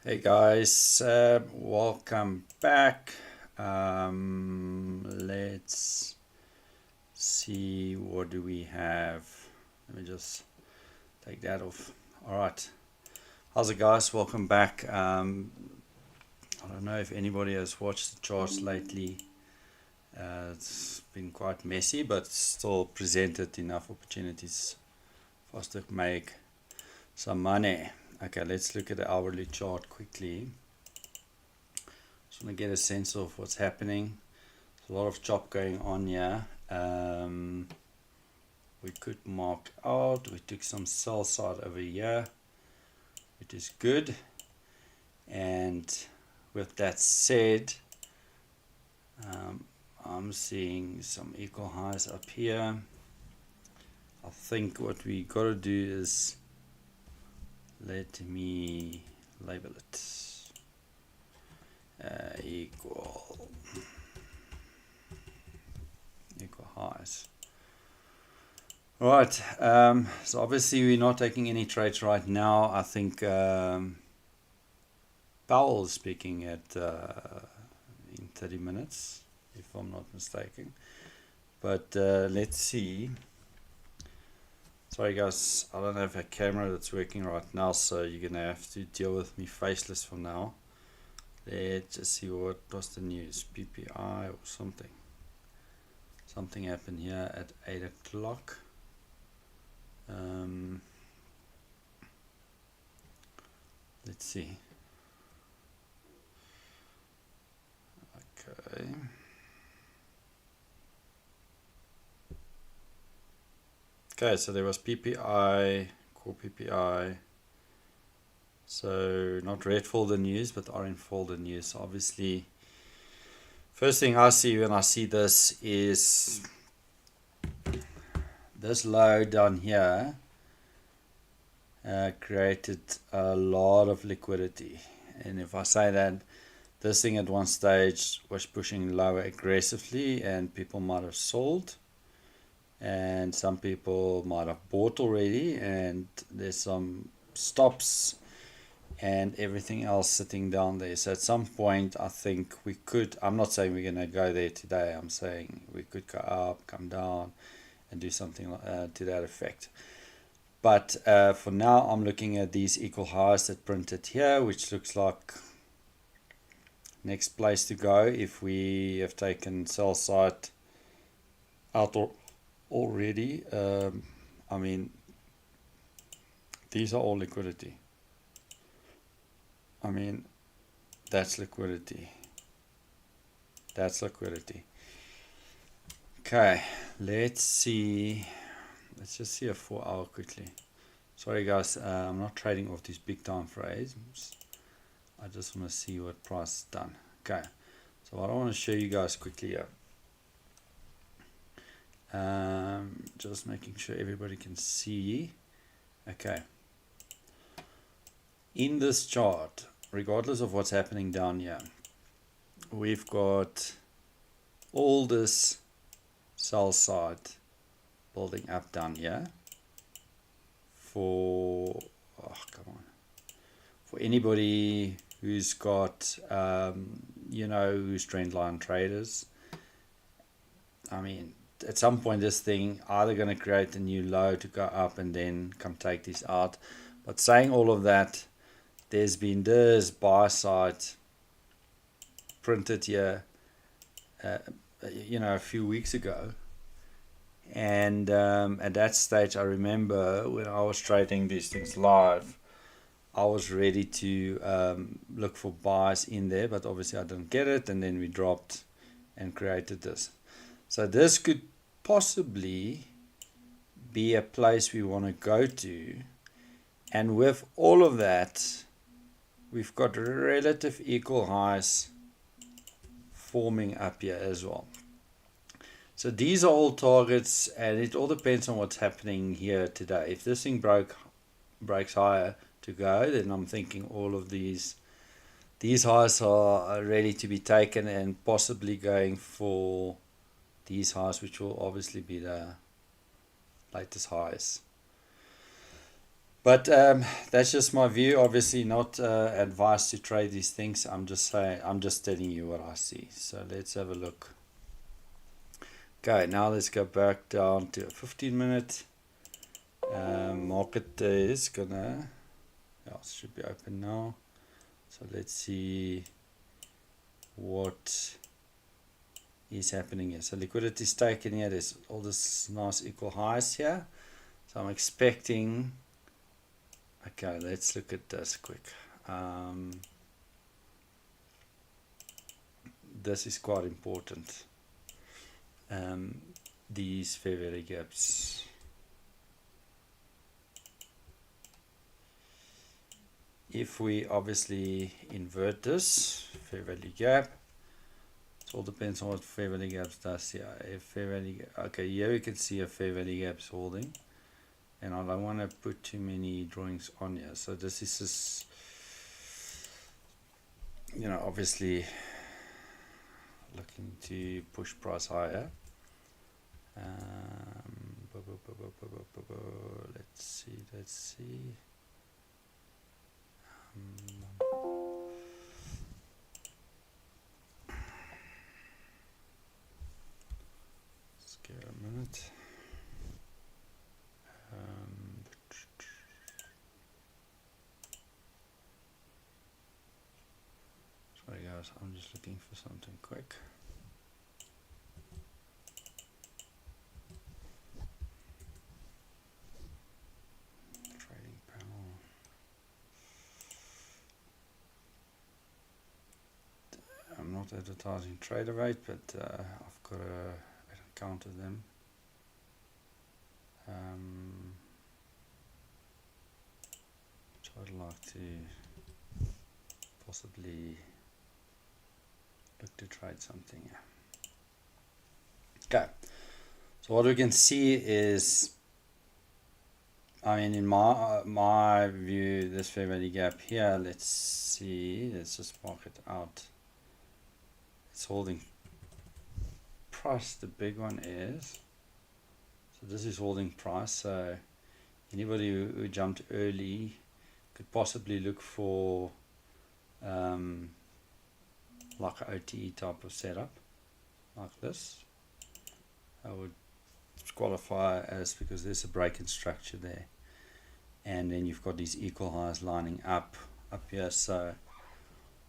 Hey guys, welcome back. Let's see, what do we have? Let me just take that off. All right, how's it guys? Welcome back. I don't know if anybody has watched the charts lately. It's been quite messy, but still presented enough opportunities for us to make some money. Okay, let's look at the hourly chart quickly. Just want to get a sense of what's happening. There's a lot of chop going on here. We could mark out. We took some sell side over here, which is good. And with that said, I'm seeing some equal highs up here. I think what we got to do is, let me label it equal highs. Right, so obviously we're not taking any trades right now. I think Powell is speaking at in 30 minutes, if I'm not mistaken. But let's see. Sorry guys, I don't have a camera that's working right now, so you're gonna have to deal with me faceless for now. Let's just see what was the news, PPI or something. Something happened here at 8 o'clock. Let's see. Okay. Okay, so there was PPI, core PPI. So not red folder news, but orange folder news. So obviously, first thing I see when I see this is this low down here created a lot of liquidity. And if I say that, this thing at one stage was pushing lower aggressively and people might have sold. And some people might have bought already, and there's some stops and everything else sitting down there. So at some point, I think we could, I'm not saying we're going to go there today, I'm saying we could go up, come down, and do something to that effect. But for now, I'm looking at these equal highs that printed here, which looks like next place to go if we have taken sell side out already. I mean, these are all liquidity. I mean, that's liquidity. That's liquidity. Okay, let's see. Let's just see a 4 hour quickly. Sorry guys, I'm not trading off these big time frames. I just want to see what price is done. Okay, so what I want to show you guys quickly here. Just making sure everybody can see. Okay, in this chart, regardless of what's happening down here, we've got all this sell side building up down here for for anybody who's got who's trend line traders. I mean, at some point this thing either going to create a new low to go up and then come take this out. But saying all of that, there's been this buy side printed here a few weeks ago, and at that stage I remember when I was trading these things live, I was ready to look for buys in there, but obviously I didn't get it, and then we dropped and created this. So this could possibly be a place we want to go to, and with all of that, we've got relative equal highs forming up here as well. So these are all targets, and it all depends on what's happening here today. If this thing breaks higher to go, then I'm thinking all of these highs are ready to be taken, and possibly going for these highs, which will obviously be the latest highs. But that's just my view. Obviously, not advice to trade these things. I'm just telling you what I see. So let's have a look. Okay, now let's go back down to a 15-minute. Market is gonna, it should be open now. So let's see what is happening here. So liquidity is taken here. There's all this nice equal highs here. So I'm expecting. Okay, let's look at this quick. This is quite important. These fair value gaps. If we obviously invert this fair value gap, it all depends on what fair value gaps does here. If fair value, okay, here we can see a fair value gaps holding, and I don't want to put too many drawings on here. So this is just, you know, obviously looking to push price higher. Let's see. Let's give it a minute. Sorry guys, I'm just looking for something quick. Trading panel. I'm not advertising trader rate, but I've got an account of them. So I'd like to possibly look to trade something. Okay, so what we can see is, I mean, in my view, this fair value gap here, let's see, let's just mark it out. It's holding price, the big one is, so this is holding price. So anybody who jumped early could possibly look for like an OTE type of setup like this. I would qualify as, because there's a break in structure there, and then you've got these equal highs lining up here. So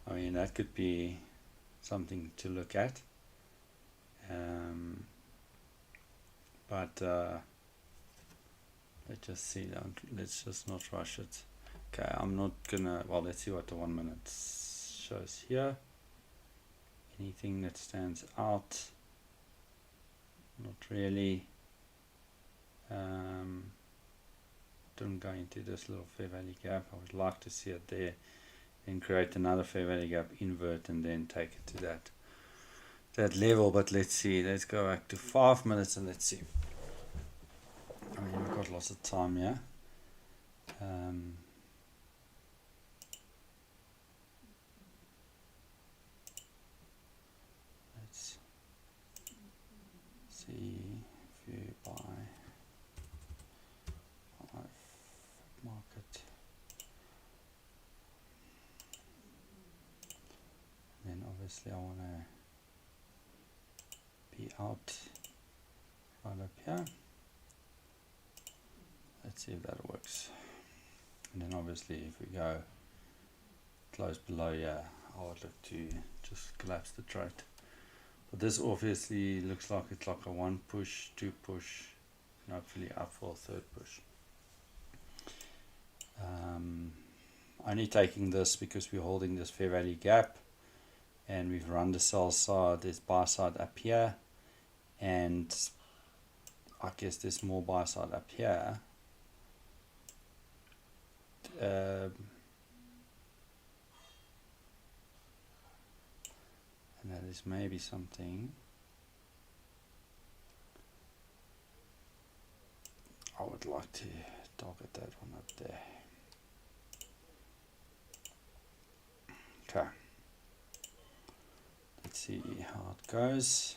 I mean, that could be something to look at, but let's just see. Let's just not rush it. Okay, I'm not gonna, well, let's see what the 1 minute shows here. Anything that stands out? Not really. Don't go into this little fair value gap. I would like to see it there, then create another fair value gap, invert, and then take it to that level. But let's see. Let's go back to 5 minutes and let's see. I mean, we've got lots of time here. Let's see if you buy market, and then obviously I want to be out right up here. Let's see if that works. And then obviously if we go close below here, I would look to just collapse the trade. But this obviously looks like it's like a 1 push, 2 push, and hopefully up for a 3rd push. Only taking this because we're holding this fair value gap, and we've run the sell side, there's buy side up here, and I guess there's more buy side up here. And that is maybe something I would like to target, that one up there. Okay, let's see how it goes.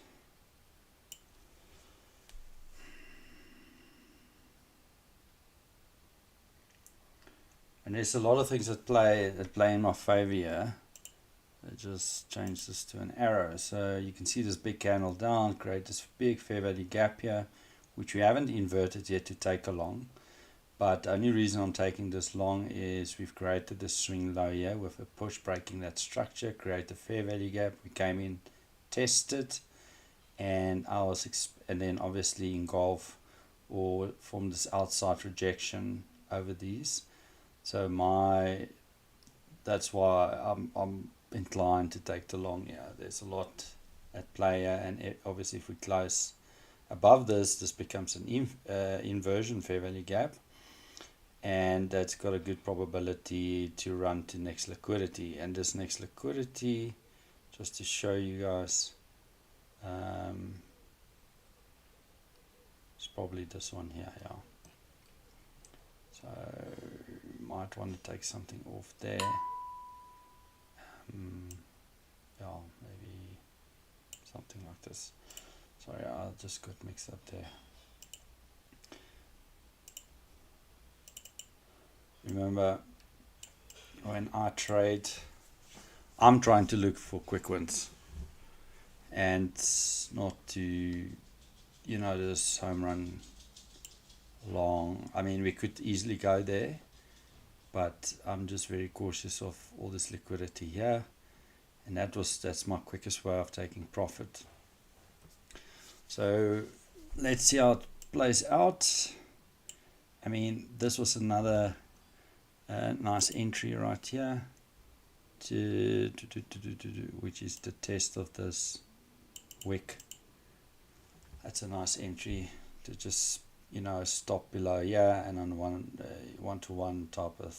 And there's a lot of things that play in my favor here. I just change this to an arrow. So you can see this big candle down, create this big fair value gap here, which we haven't inverted yet to take along. But the only reason I'm taking this long is we've created this swing low here with a push breaking that structure, create a fair value gap. We came in, tested, and then obviously engulf or form this outside rejection over these. So that's why I'm inclined to take the long here. There's a lot at play here, and obviously if we close above this becomes an inversion fair value gap, and that's got a good probability to run to next liquidity. And this next liquidity, just to show you guys, it's probably this one here. Yeah, so you might want to take something off there. Yeah, maybe something like this. Sorry, I just got mixed up there. Remember, when I trade, I'm trying to look for quick wins and not to, this home run long. I mean, we could easily go there, but I'm just very cautious of all this liquidity here, and that's my quickest way of taking profit. So let's see how it plays out. I mean, this was another nice entry right here, which is the test of this wick. That's a nice entry to just stop below here, and on one-to-one type of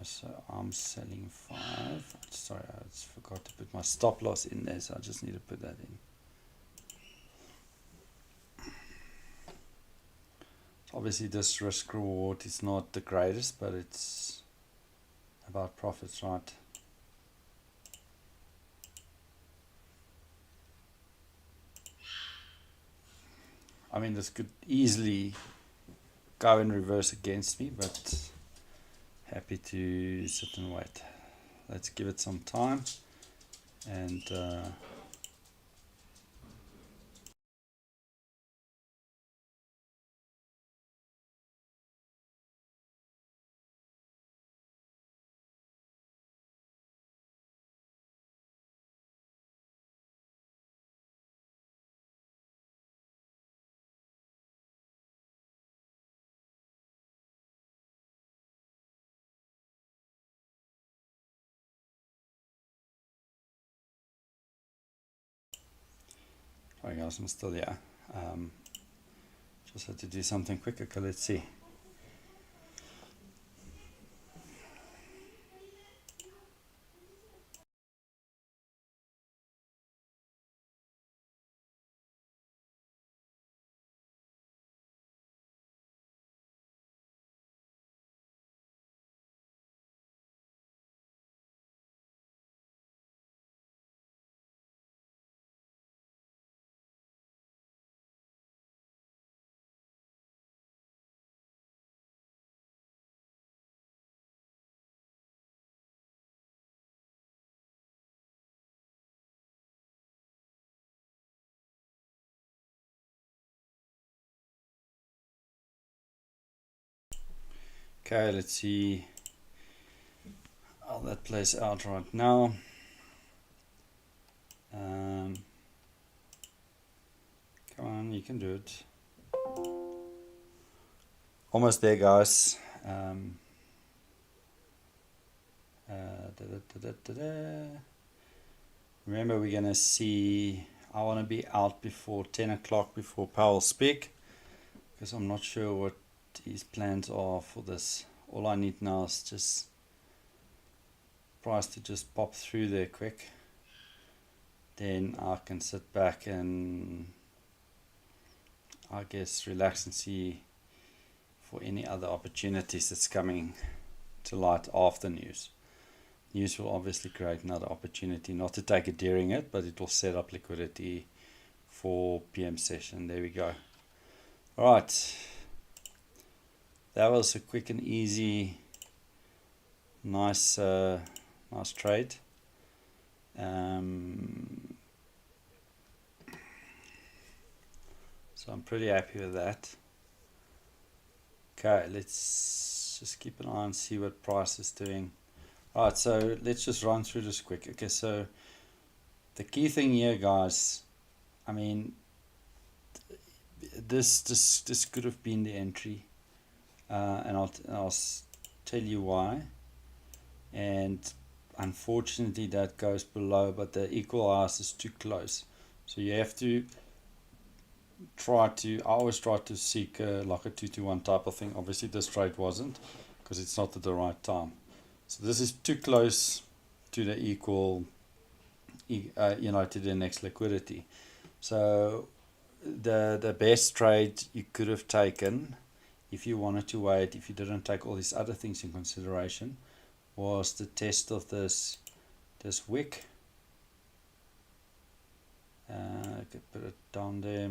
so I'm selling 5. Sorry, I just forgot to put my stop loss in there, so I just need to put that in. Obviously this risk reward is not the greatest, but it's about profits, right? I mean, this could easily go in reverse against me, but happy to sit and wait. Let's give it some time, and sorry guys, I'm still here. Just had to do something quick. Okay, let's see. Okay, let's see how that plays out right now. Come on, you can do it. Almost there, guys. Remember, we're gonna see. I want to be out before 10 o'clock, before Powell speak, because I'm not sure what his plans are for this. All I need now is just price to just pop through there quick. Then I can sit back and I guess relax and see for any other opportunities that's coming to light after news. News will obviously create another opportunity, not to take it during it, but it will set up liquidity for PM session. There we go. All right, that was a quick and easy, nice nice trade. So I'm pretty happy with that. Okay, let's just keep an eye and see what price is doing. Alright, so let's just run through this quick. Okay, so the key thing here, guys, I mean, this could have been the entry, and I'll tell you why. And unfortunately, that goes below, but the equalizer is too close. So you have to I always try to seek like a 2-to-1 type of thing. Obviously, this trade wasn't, because it's not at the right time. So this is too close to the equal, to the next liquidity. So the best trade you could have taken, if you wanted to wait, if you didn't take all these other things in consideration, was the test of this wick. I could put it down there.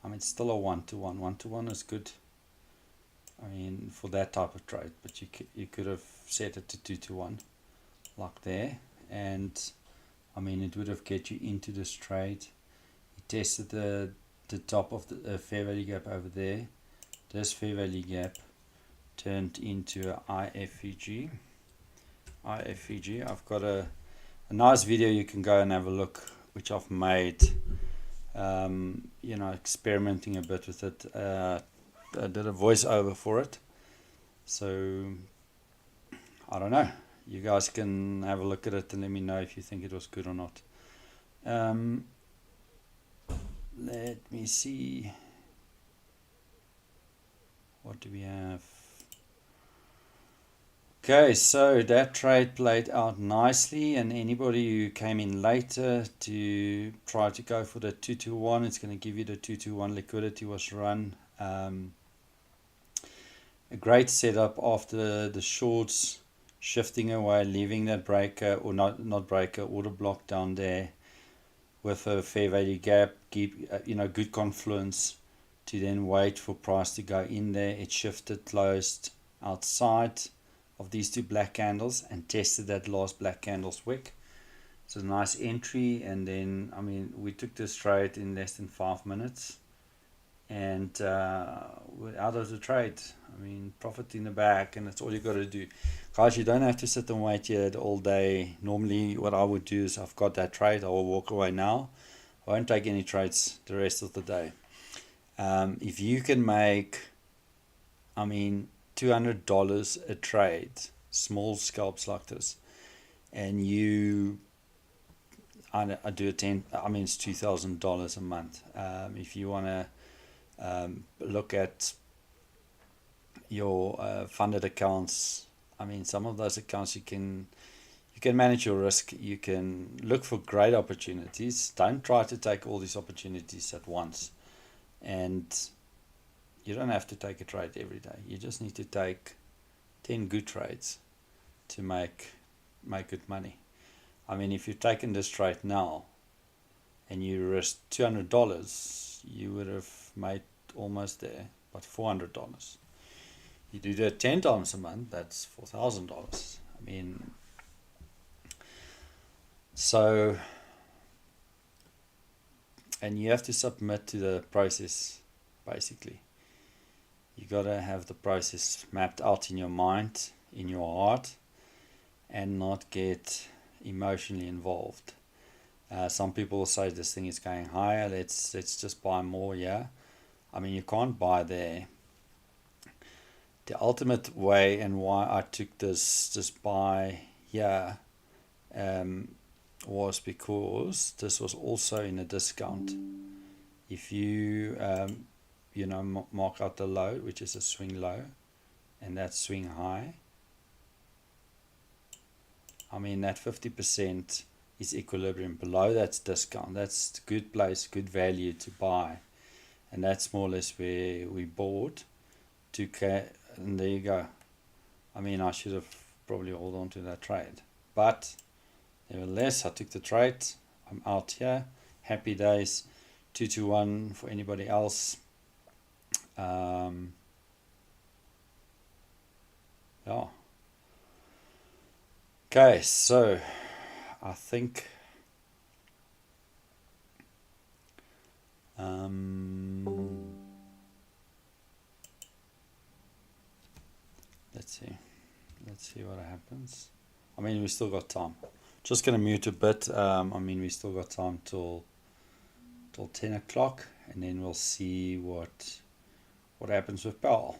I mean, it's still a 1-to-1. 1-to-1 is good, I mean, for that type of trade, but you could have set it to 2-to-1 like there, and I mean, it would have get you into this trade. You tested the top of the fair value gap over there. This fair value gap turned into a IFVG. I've got a nice video you can go and have a look, which I've made, experimenting a bit with it. I did a voiceover for it, so I don't know, you guys can have a look at it and let me know if you think it was good or not. Let me see, what do we have? Okay, so that trade played out nicely, and anybody who came in later to try to go for the 2-to-1, it's going to give you the 2-to-1 liquidity was run. A great setup after the shorts shifting away, leaving that breaker, or not breaker, order block down there with a fair value gap, good confluence to then wait for price to go in there. It shifted, closed outside of these two black candles and tested that last black candle's wick. So nice entry, and then I mean, we took this trade in less than 5 minutes, and we're out of the trade. I mean, profit in the back, and that's all you got to do, guys. You don't have to sit and wait here all day. Normally what I would do is, I've got that trade, I will walk away now. I won't take any trades the rest of the day. If you can make, I mean, $200 a trade, small scalps like this, and I do a 10, I mean, it's $2,000 a month. If you want to look at your funded accounts, I mean, some of those accounts you can manage your risk. You can look for great opportunities. Don't try to take all these opportunities at once, and you don't have to take a trade every day. You just need to take 10 good trades to make good money. I mean, if you've taken this trade now and you risk $200, you would have made almost there, but $400. You do that 10 times a month, that's $4,000. I mean, so, and you have to submit to the process, basically. You got to have the process mapped out in your mind, in your heart, and not get emotionally involved. Some people will say this thing is going higher, let's just buy more. Yeah, I mean, you can't buy there. The ultimate way and why I took this buy here was because this was also in a discount. If you mark out the low, which is a swing low, and that swing high, I mean, that 50% is equilibrium. Below that's discount. That's a good place, good value to buy, and that's more or less where we bought 2K, and there you go. I mean, I should have probably held on to that trade, but nevertheless, I took the trade. I'm out here. Happy days. 2-to-1 for anybody else. Yeah. Okay, so I think let's see what happens. I mean, we still got time. Just gonna mute a bit. I mean, we still got time till 10 o'clock, and then we'll see what happens with Powell.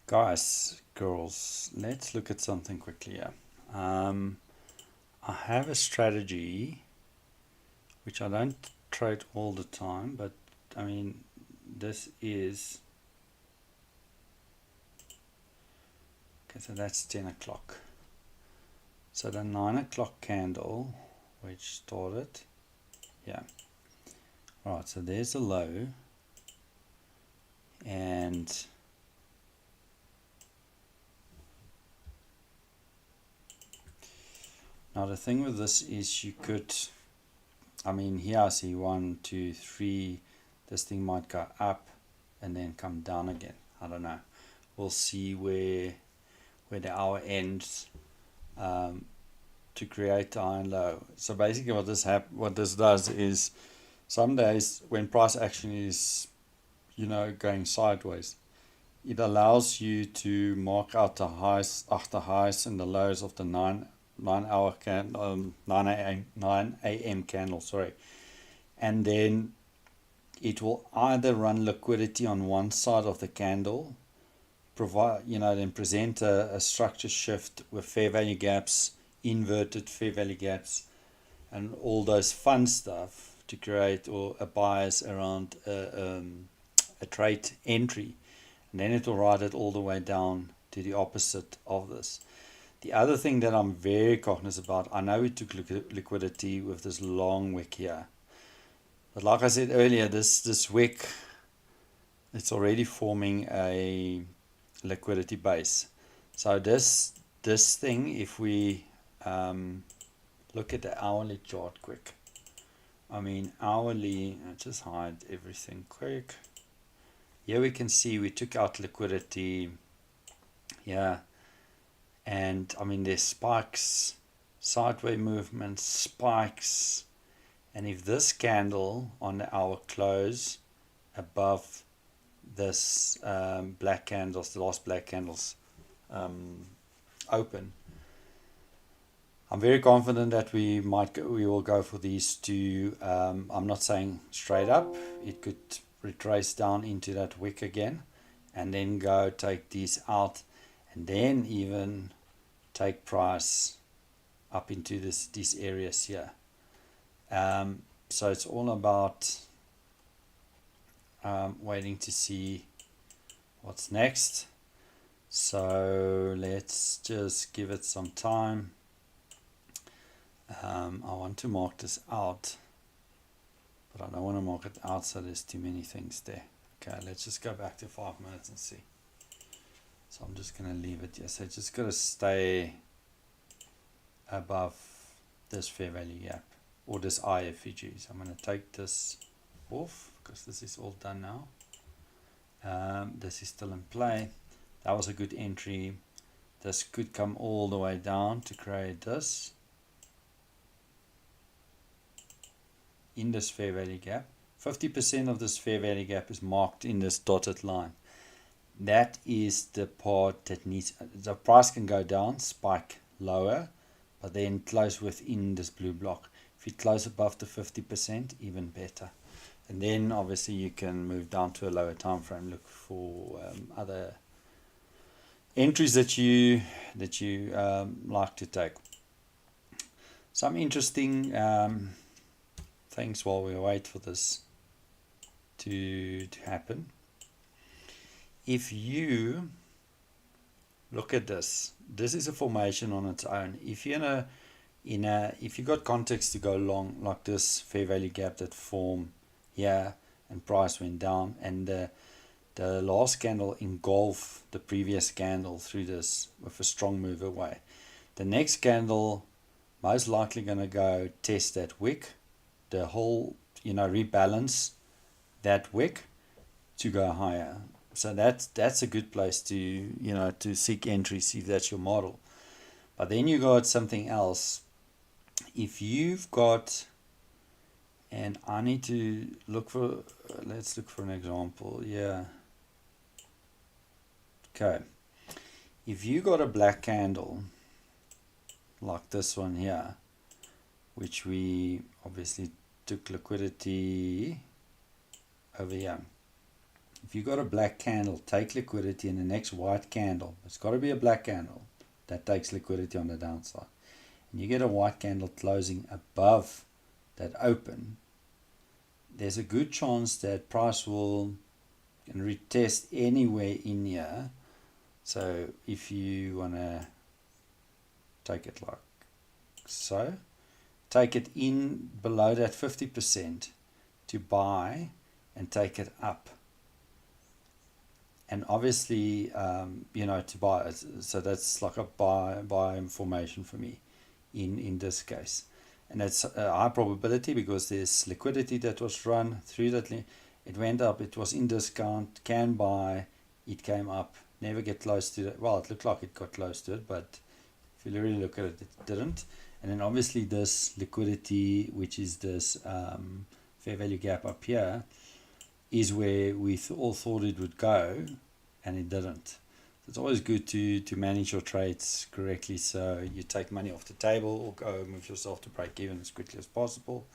Guys, girls, let's look at something quickly here. I have a strategy which I don't trade all the time, but I mean, this is okay. So that's 10 o'clock. So the 9 o'clock candle, which started, yeah. All right, so there's a low, and now the thing with this is you could, I mean, here I see 1, 2, 3. This thing might go up and then come down again. I don't know. We'll see where the hour ends to create the high and low. So basically, what this does is some days when price action is going sideways, it allows you to mark out the highs and the lows of the 9 hour 9 a.m. candle, sorry, and then it will either run liquidity on one side of the candle, provide, then present a structure shift with fair value gaps, inverted fair value gaps, and all those fun stuff to create or a bias around a trade entry, and then it will ride it all the way down to the opposite of this. The other thing that I'm very cognizant about, I know we took liquidity with this long wick here, but like I said earlier, this wick, it's already forming a liquidity base. So this thing, if we look at the hourly chart quick, hourly, I'll just hide everything quick. Here we can see we took out liquidity here, and there's spikes, sideways movements, spikes, and if this candle on the hour close above this black candles, the last black candles open, I'm very confident that we will go for these two. I'm not saying straight up. It could retrace down into that wick again, and then go take these out, and then even take price up into these areas here. So it's all about waiting to see what's next. So let's just give it some time. I want to mark this out, but I don't want to mark it out so there's too many things there. Okay, let's just go back to 5 minutes and see. So I'm just going to leave it here. So it's just got to stay above this fair value gap, or this IFVG. So I'm going to take this off because this is all done now. This is still in play. That was a good entry. This could come all the way down to create this in this fair value gap. 50% of this fair value gap is marked in this dotted line. That is the part that needs, the price can go down, spike lower, but then close within this blue block. If you close above the 50%, even better. And then obviously you can move down to a lower time frame, look for other entries that you like to take. Some interesting things while we wait for this to happen. If you look at this is a formation on its own. If you're if you got context to go long, like this fair value gap that formed here and price went down, and the last candle engulfed the previous candle through this with a strong move away. The next candle most likely going to go test that wick, the whole, rebalance that wick to go higher. So that's a good place to, to seek entries if that's your model. But then you got something else. If you've got, and I need to look for, let's look for an example. Yeah. Okay. If you got a black candle like this one here, which we obviously took liquidity over here. If you got a black candle, take liquidity in the next white candle. It's got to be a black candle that takes liquidity on the downside. And you get a white candle closing above that open, there's a good chance that price will retest anywhere in here. So if you want to take it like so, take it in below that 50% to buy and take it up. And obviously, to buy, so that's like a buy information for me in this case. And it's a high probability because there's liquidity that was run through that. It went up, it was in discount, can buy, it came up, never get close to it. Well, it looked like it got close to it, but if you really look at it, it didn't. And then obviously this liquidity, which is this fair value gap up here, is where we all thought it would go, and it didn't. So it's always good to manage your trades correctly, so you take money off the table or go move yourself to break even as quickly as possible,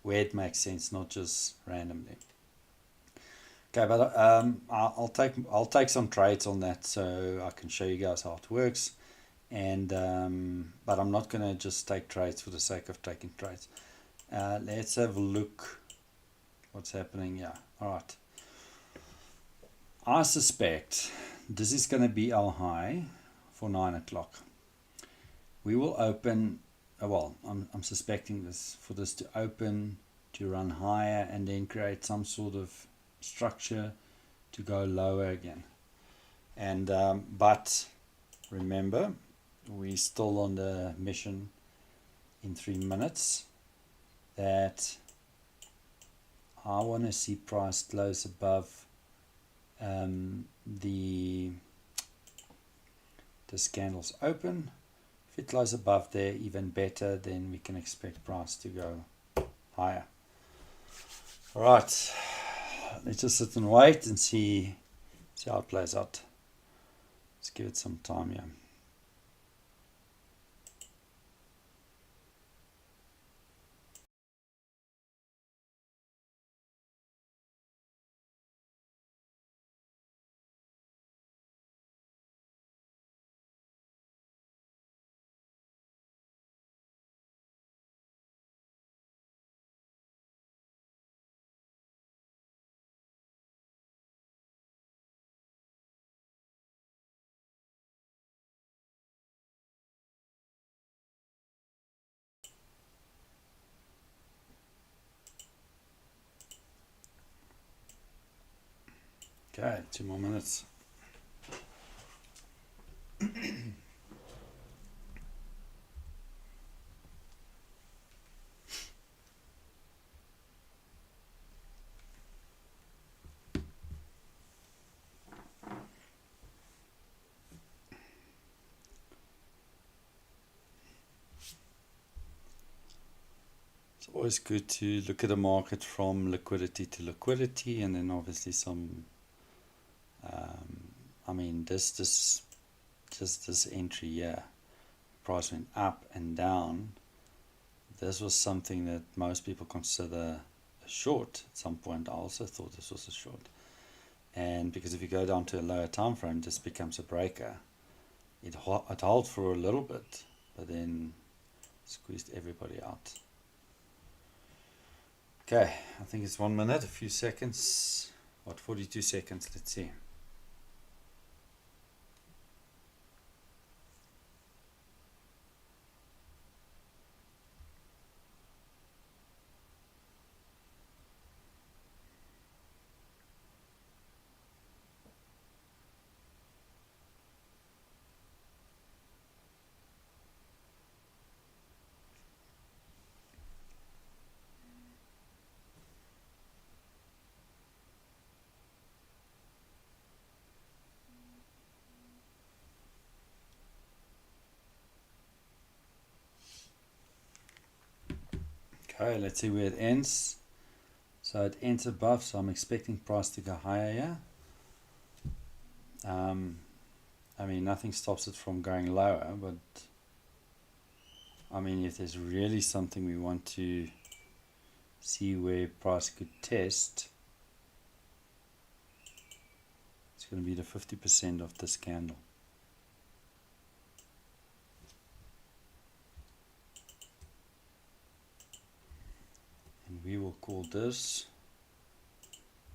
where it makes sense, not just randomly. Okay, but I'll take some trades on that so I can show you guys how it works. And but I'm not gonna just take trades for the sake of taking trades. Let's have a look what's happening here. All right. I suspect this is going to be our high for 9 o'clock. We will open, well, I'm suspecting this for this to open, to run higher, and then create some sort of structure to go lower again. And but remember, we're still on the mission in 3 minutes that I want to see price close above this candle's open. If it closes above there, even better, then we can expect price to go higher. All right, let's just sit and wait and see how it plays out. Let's give it some time here. Okay, 2 more minutes. It's always good to look at the market from liquidity to liquidity, and then obviously some. I mean, this entry here, price went up and down. This was something that most people consider a short at some point. I also thought this was a short, and because if you go down to a lower time frame, this becomes a breaker. It holds for a little bit, but then squeezed everybody out. Okay, I think it's 1 minute, a few seconds. What, 42 seconds? Let's see. Okay, let's see where it ends. So it ends above, so I'm expecting price to go higher here. I mean, nothing stops it from going lower, but I mean, if there's really something we want to see where price could test, it's going to be the 50% of this candle. And we will call this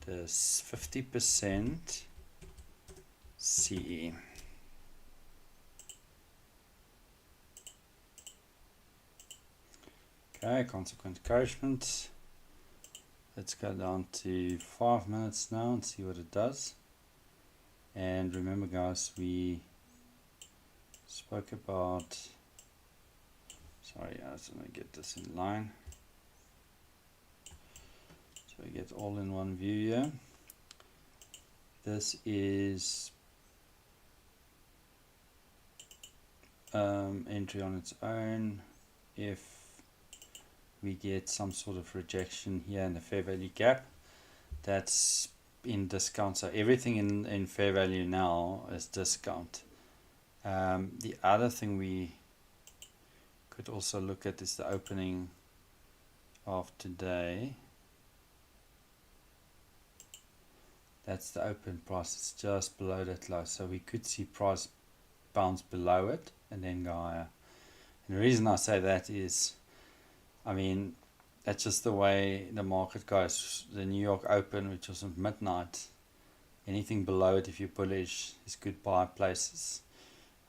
50% CE. Okay, consequent encouragement. Let's go down to 5 minutes now and see what it does. And remember, guys, we spoke about, sorry, I just want to get this in line so we get all in one view here. This is entry on its own. If we get some sort of rejection here in the fair value gap, that's in discount. So everything in fair value now is discount. The other thing we could also look at is the opening of today. That's the open price. It's just below that low. So we could see price bounce below it and then go higher. And the reason I say that is, I mean, that's just the way the market goes. The New York Open, which was at midnight, anything below it, if you're bullish, is good buy places.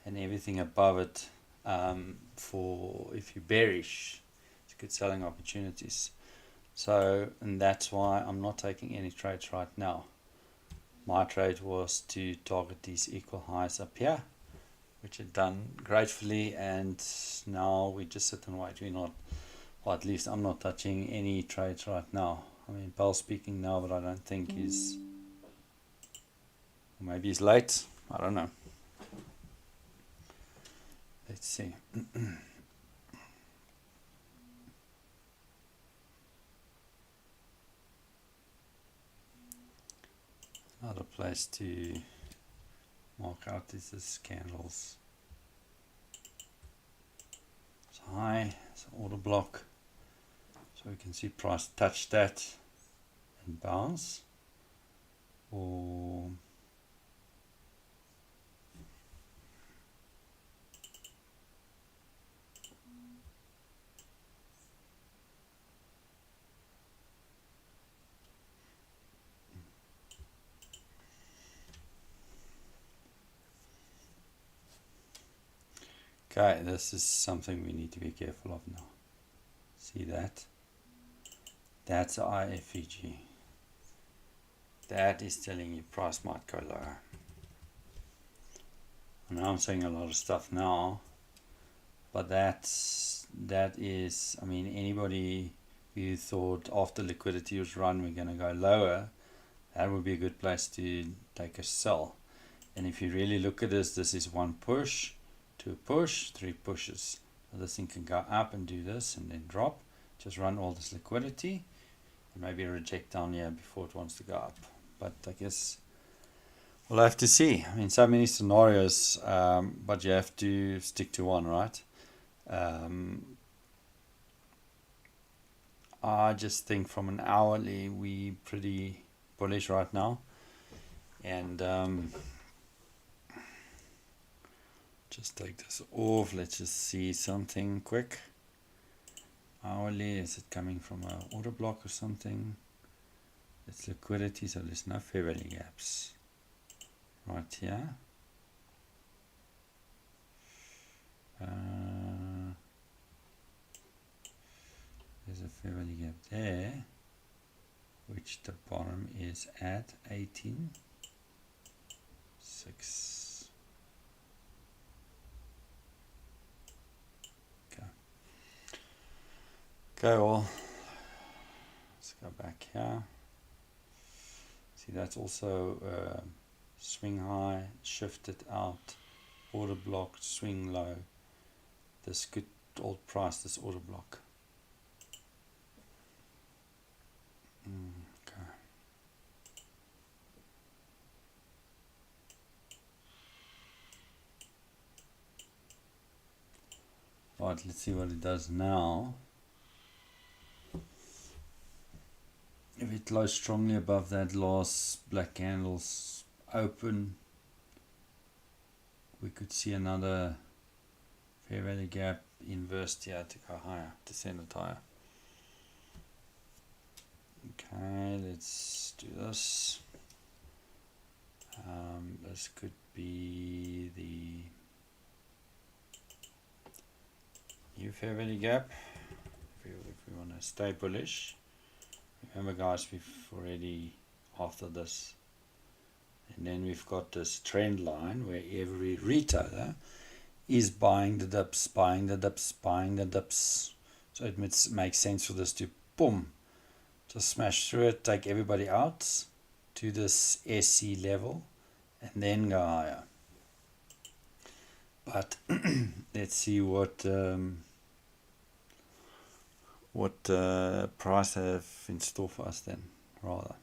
And everything above it, for if you're bearish, it's good selling opportunities. So, and that's why I'm not taking any trades right now. My trade was to target these equal highs up here, which are done gratefully, and now we just sit and wait. We're not, or at least I'm not touching any trades right now. I mean, Bell's speaking now, but I don't think he's, maybe he's late. I don't know. Let's see. Another place to mark out is this candles. It's high, it's an order block. So we can see price touch that and bounce. Or okay, this is something we need to be careful of now. See that? That's IFEG. That is telling you price might go lower. And I'm saying a lot of stuff now, but that is, I mean, anybody who thought after liquidity was run we're going to go lower, that would be a good place to take a sell. And if you really look at this is one push, two push, three pushes. So this thing can go up and do this and then drop. Just run all this liquidity and maybe reject down here before it wants to go up. But I guess we'll have to see. I mean, so many scenarios, but you have to stick to one, right? I just think from an hourly, we pretty bullish right now. And just take this off. Let's just see something quick. Hourly, is it coming from an order block or something? It's liquidity, so there's no fair value gaps right here. There's a fair value gap there, which the bottom is at 18.6. Okay, well, let's go back here. See, that's also swing high, shifted out, order block, swing low. This good old price, this order block. Okay. Right, let's see what it does now. If it closed strongly above that last black candle's open, we could see another fair value gap inversed here to go higher, to send it higher. Okay, let's do this. This could be the new fair value gap if we want to stay bullish. Remember guys, we've already after this, and then we've got this trend line where every retailer is buying the dips, buying the dips, buying the dips. So it makes sense for this to boom, just smash through it, take everybody out to this SC level and then go higher. But let's see what price have in store for us then, rather.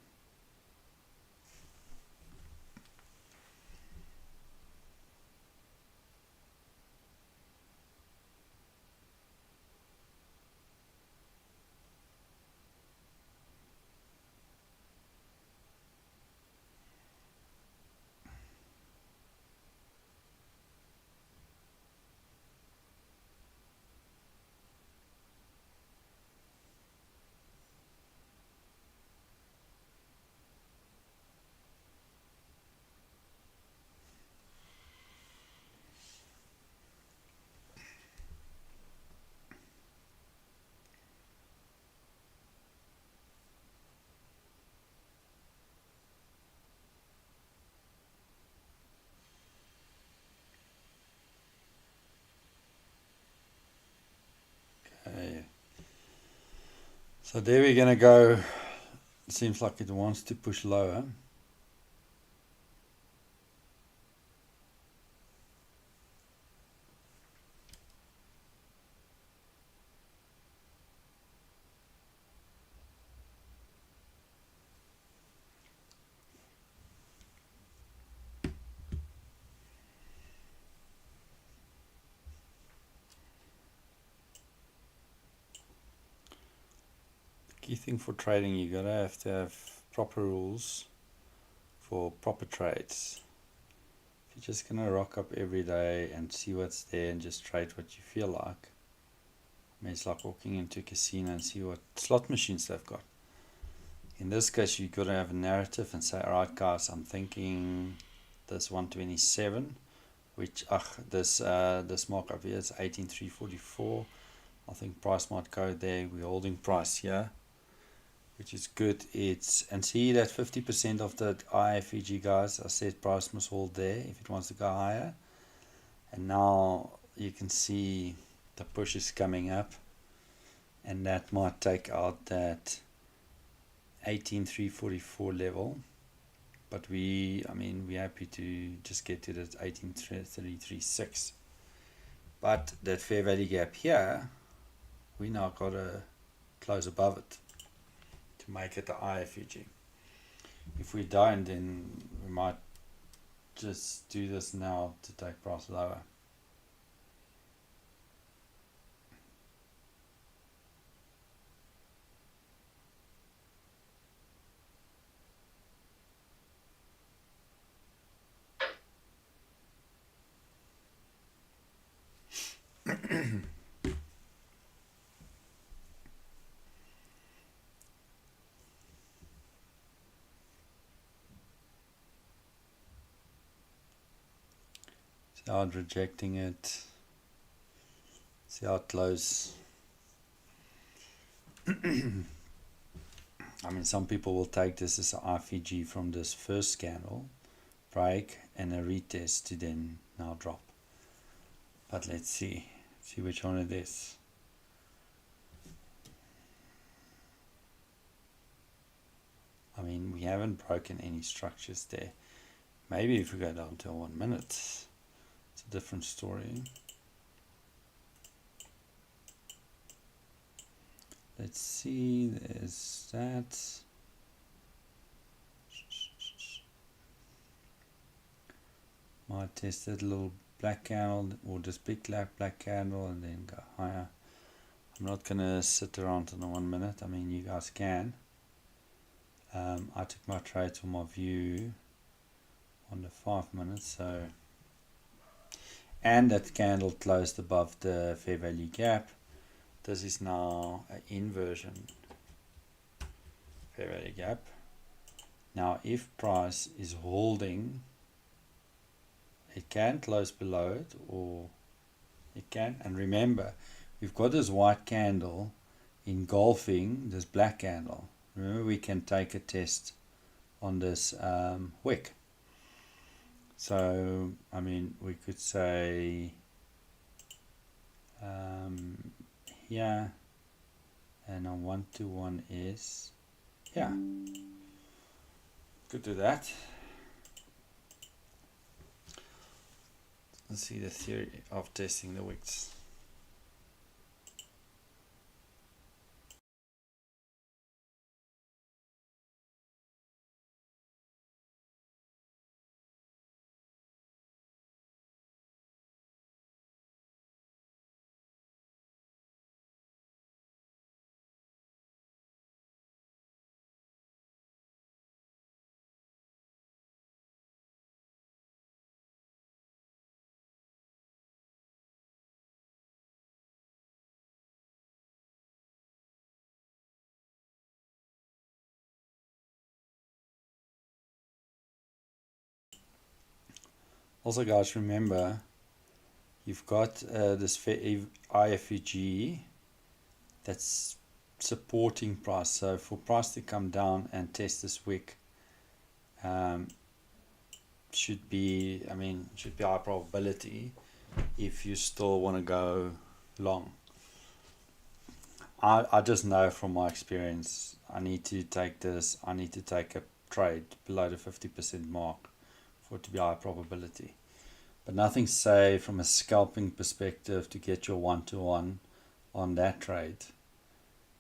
So there we're going to go. It seems like it wants to push lower. Key thing for trading, you gotta have to have proper rules for proper trades. If you're just gonna rock up every day and see what's there and just trade what you feel like, I mean, it's like walking into a casino and see what slot machines they've got. In this case, you've got to have a narrative and say, alright guys, I'm thinking this 127, which this markup here is 18344. I think price might go there. We're holding price here, which is good. And see that 50% of the IFEG, guys, I said price must hold there if it wants to go higher. And now you can see the push is coming up, and that might take out that 18344 level. But we're happy to just get to that 18336. But that fair value gap here, we now got to close above it to make it the IFEG. If we don't, then we might just do this now to take price lower. See how it's rejecting it. See how it closes. I mean, some people will take this as an IFEG from this first candle, break, and a retest to then now drop. But let's see which one it is. I mean, we haven't broken any structures there. Maybe if we go down to 1 minute, it's a different story. Let's see, there's that. Might test that little black candle or this big black candle and then go higher. I'm not gonna sit around in the 1 minute. I mean, you guys can. I took my trades from my view on the 5 minutes, so, and that candle closed above the fair value gap. This is now an inversion fair value gap. Now if price is holding, it can close below it, or it can, and remember, we've got this white candle engulfing this black candle. Remember, we can take a test on this wick. So, I mean, we could say here, and on 121 is, yeah, could do that. Let's see the theory of testing the wicks. Also, guys, remember, you've got this IFEG that's supporting price. So for price to come down and test this wick, should be high probability if you still want to go long. I just know from my experience, I need to take this, I need to take a trade below the 50% mark for it to be high probability. But nothing say from a scalping perspective to get your one-to-one on that trade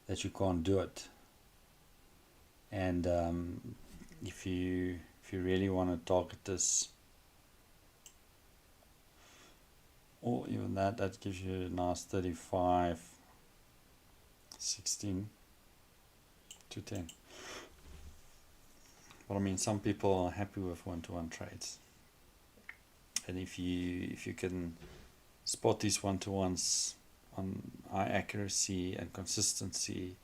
that you can't do it. And if you really want to target this, or even that gives you a nice 35, 16 to 10. But I mean, some people are happy with one-to-one trades, and if you can spot these one-to-ones on high accuracy and consistency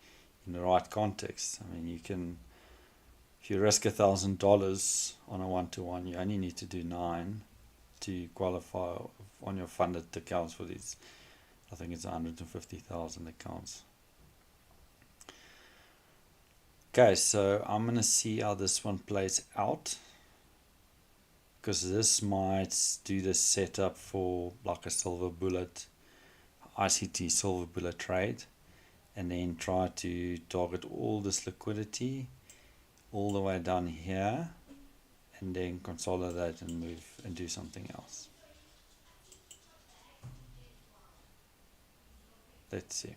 in the right context, I mean, you can, if you risk $1,000 on a one-to-one, you only need to do 9 to qualify on your funded accounts for these. I think it's 150,000 accounts. Okay, so I'm going to see how this one plays out, because this might do the setup for like a silver bullet, ICT silver bullet trade, and then try to target all this liquidity all the way down here, and then consolidate and move and do something else. Let's see.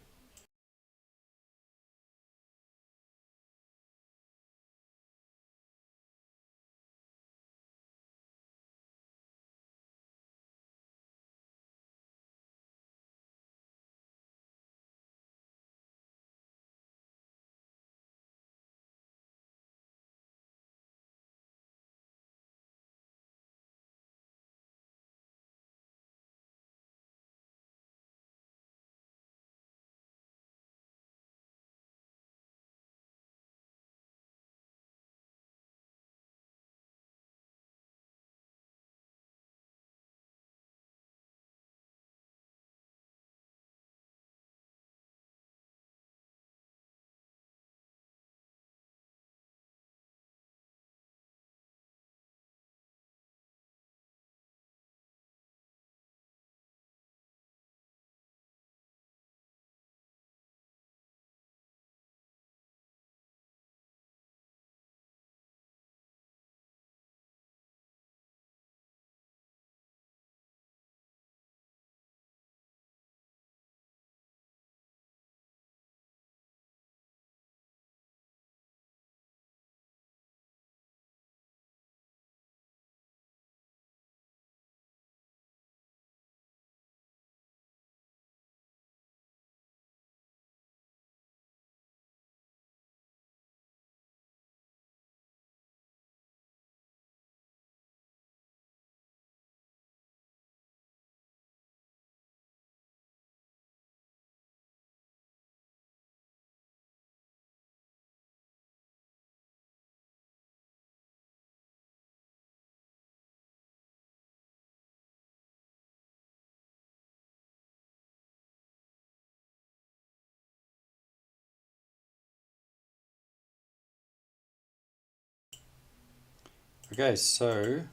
Okay, so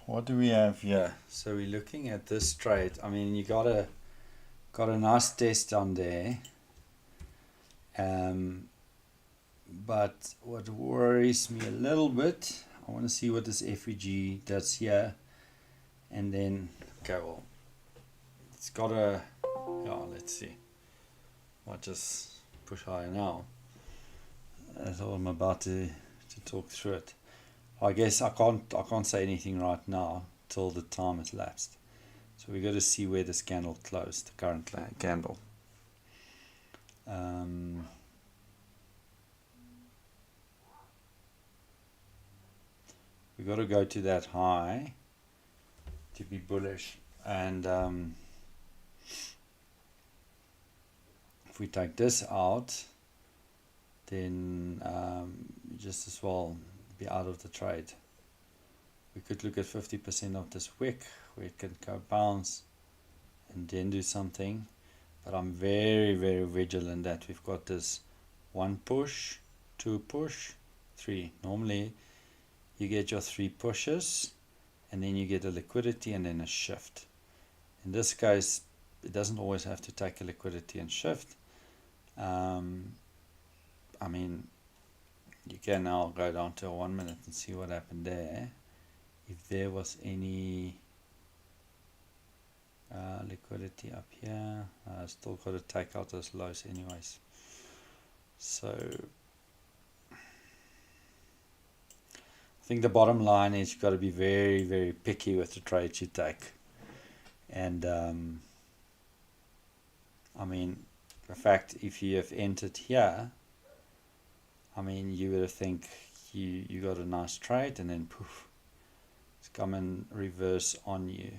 what do we have here? So we're looking at this trade. I mean, you got a nice test on there, but what worries me a little bit, I want to see what this FEG does here, and then okay, well, it's got a, yeah, let's see. I'll just push higher now. That's all I'm about to talk through it. I guess I can't say anything right now till the time has lapsed. So we got to see where this candle closed, the current candle. We got to go to that high to be bullish, and if we take this out, then just as well be out of the trade. We could look at 50% of this wick where it can go bounce and then do something, but I'm very, very vigilant that we've got this 1 push, 2 push, 3. Normally you get your 3 pushes, and then you get a liquidity and then a shift. In this case, it doesn't always have to take a liquidity and shift, I mean, you can now go down to 1 minute and see what happened there. If there was any liquidity up here, still got to take out those lows anyways. So I think the bottom line is you've got to be very, very picky with the trades you take. And I mean, the fact if you have entered here, I mean, you would think you got a nice trade and then poof, it's come and reverse on you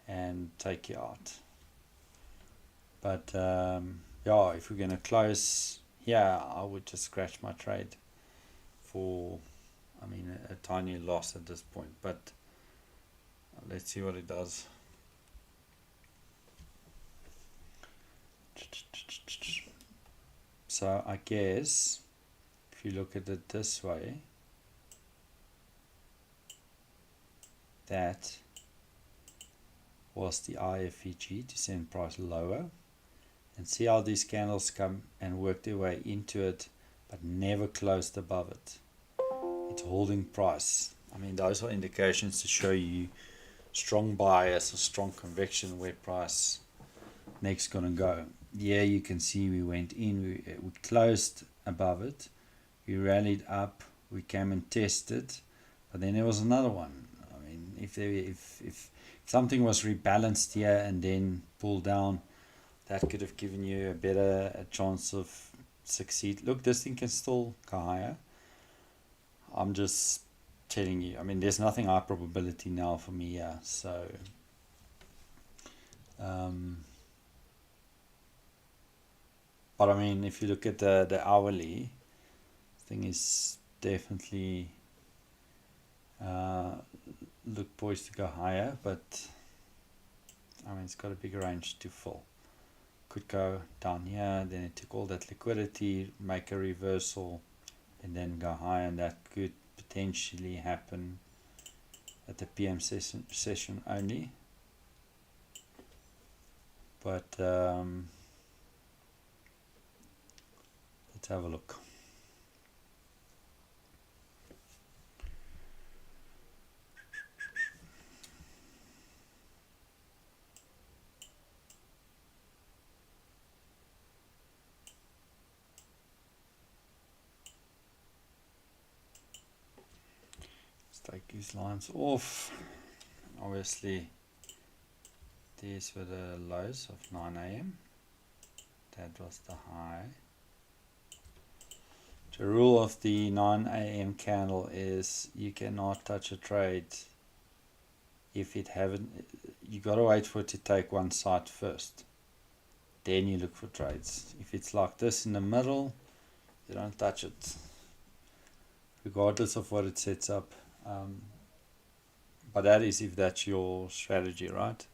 and take you out. But yeah, if we're going to close here, I would just scratch my trade for, I mean, a tiny loss at this point. But let's see what it does. So I guess if you look at it this way, that was the IFEG to send price lower, and see how these candles come and work their way into it but never closed above it. It's holding price. I mean, those are indications to show you strong bias or strong conviction where price next gonna go. Yeah, you can see we went in, we closed above it, we rallied up, we came and tested, but then there was another one. I mean, if something was rebalanced here and then pulled down, that could have given you a chance of succeed. Look, this thing can still go higher. I'm just telling you. I mean, there's nothing high probability now for me here. So, but I mean, if you look at the hourly, thing is definitely look poised to go higher, but I mean, it's got a big range to fill. Could go down here, then it took all that liquidity, make a reversal, and then go higher, and that could potentially happen at the PM session only. But let's have a look. Take these lines off. Obviously, these were the lows of 9 a.m. That was the high. The rule of the 9 a.m. candle is you cannot touch a trade if it haven't. You gotta wait for it to take one side first. Then you look for trades. If it's like this in the middle, you don't touch it, regardless of what it sets up. But that is if that's your strategy, right?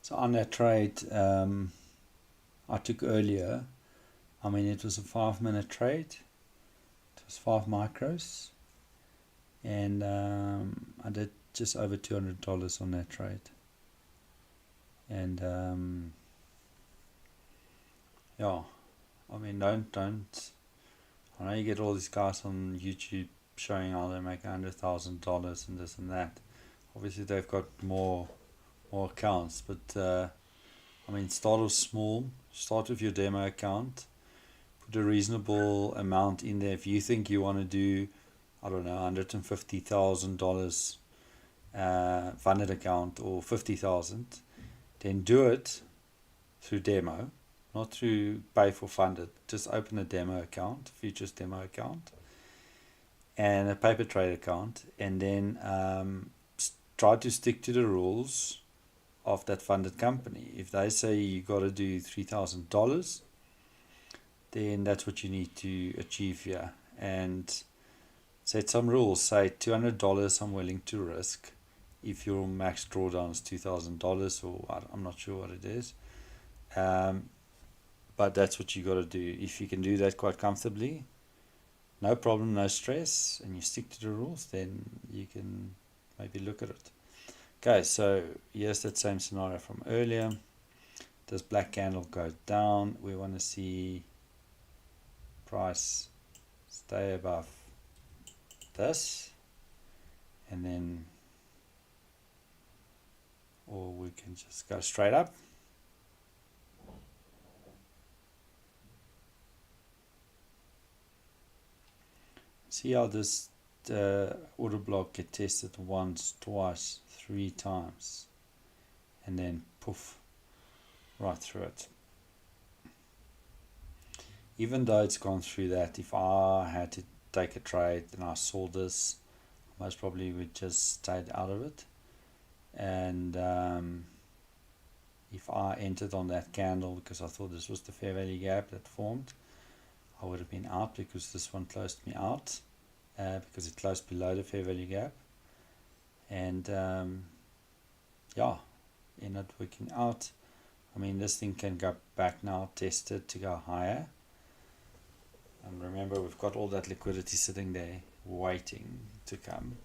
So on that trade I took earlier, I mean, it was a 5-minute trade. It was 5 micros, and I did just over $200 on that trade. And yeah, I mean, don't. I know you get all these guys on YouTube showing how they make $100,000 and this and that. Obviously, they've got more accounts, but I mean, start off small. Start with your demo account. Put a reasonable amount in there. If you think you want to do, I don't know, $150,000 funded account or 50,000, then do it. through demo, not through pay for funded. Just open a demo account, futures demo account, and a paper trade account, and then try to stick to the rules of that funded company. If they say you got to do $3,000, then that's what you need to achieve here, and set some rules. Say $200 I'm willing to risk if your max drawdown is $2,000, or I'm not sure what it is, but that's what you got to do. If you can do that quite comfortably, no problem, no stress, and you stick to the rules, then you can maybe look at it. Okay, so here's that same scenario from earlier. This black candle goes down. We want to see price stay above this, and then, or we can just go straight up. See how this order block get tested once, twice, 3 times, and then poof, right through it. Even though it's gone through that, if I had to take a trade and I saw this, I most probably would just stayed out of it. And if I entered on that candle because I thought this was the fair value gap that formed, I would have been out because this one closed me out, because it closed below the fair value gap. And yeah, ended up working out. I mean, this thing can go back now, test it to go higher. And remember, we've got all that liquidity sitting there waiting to come.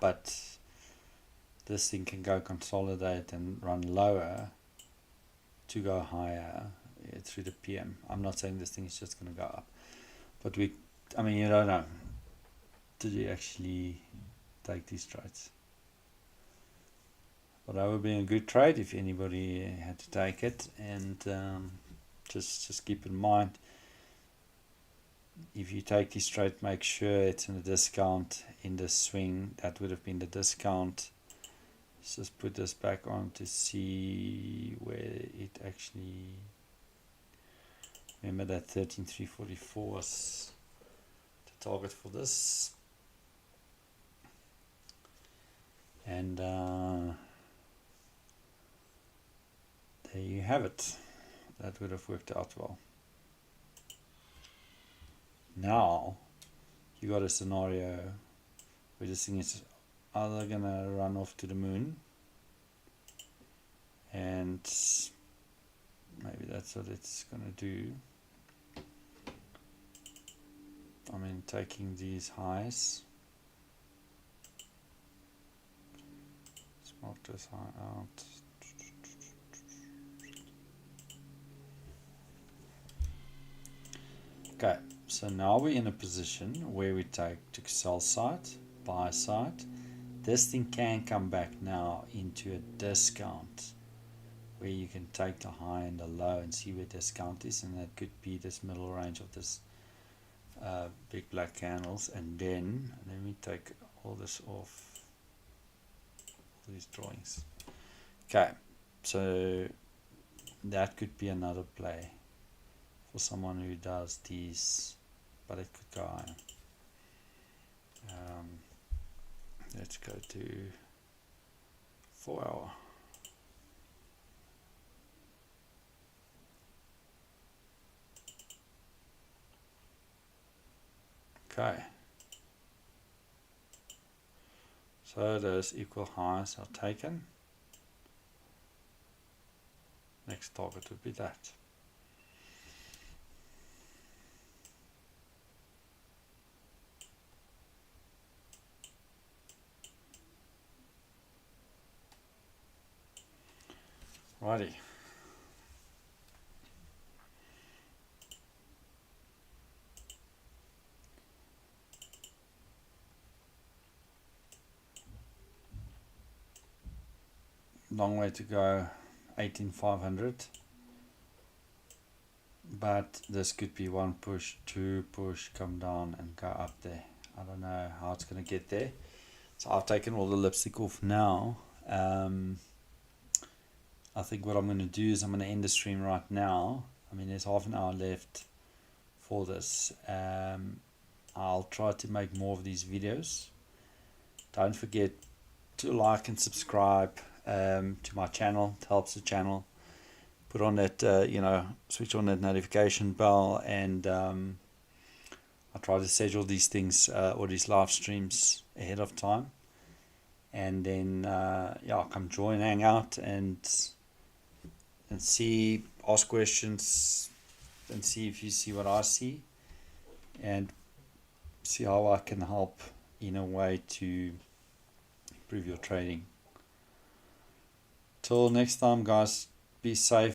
But this thing can go consolidate and run lower to go higher through the PM. I'm not saying this thing is just going to go up, but I mean, you don't know. Did you actually take these trades? But that would be a good trade if anybody had to take it. And just keep in mind, if you take this trade, make sure it's in a discount in the swing. That would have been the discount. Let's just put this back on to see where it actually, remember that 13,344 was the target for this. And there you have it. That would have worked out well. Now you got a scenario where this thing is either gonna run off to the moon, and maybe that's what it's gonna do. I mean, taking these highs, let's mark this high out. Okay, so now we're in a position where we take to sell side, buy side. This thing can come back now into a discount where you can take the high and the low and see where discount is, and that could be this middle range of this big black candles. And then let me take all this off, all these drawings. Okay, so that could be another play for someone who does these, but it could go higher. Let's go to 4 hour. Okay, so those equal highs are taken. Next target would be that. Righty. Long way to go, 18,500. But this could be one push, two push, come down and go up there. I don't know how it's going to get there. So I've taken all the lipstick off now. I think what I'm going to do is I'm going to end the stream right now. I mean, there's half an hour left for this. I'll try to make more of these videos. Don't forget to like and subscribe to my channel. It helps the channel. Put on that, switch on that notification bell, and I try to schedule these things or these live streams ahead of time. And then, come join, hang out, and see, ask questions, and see if you see what I see, and see how I can help in a way to improve your trading. Till next time, guys, be safe.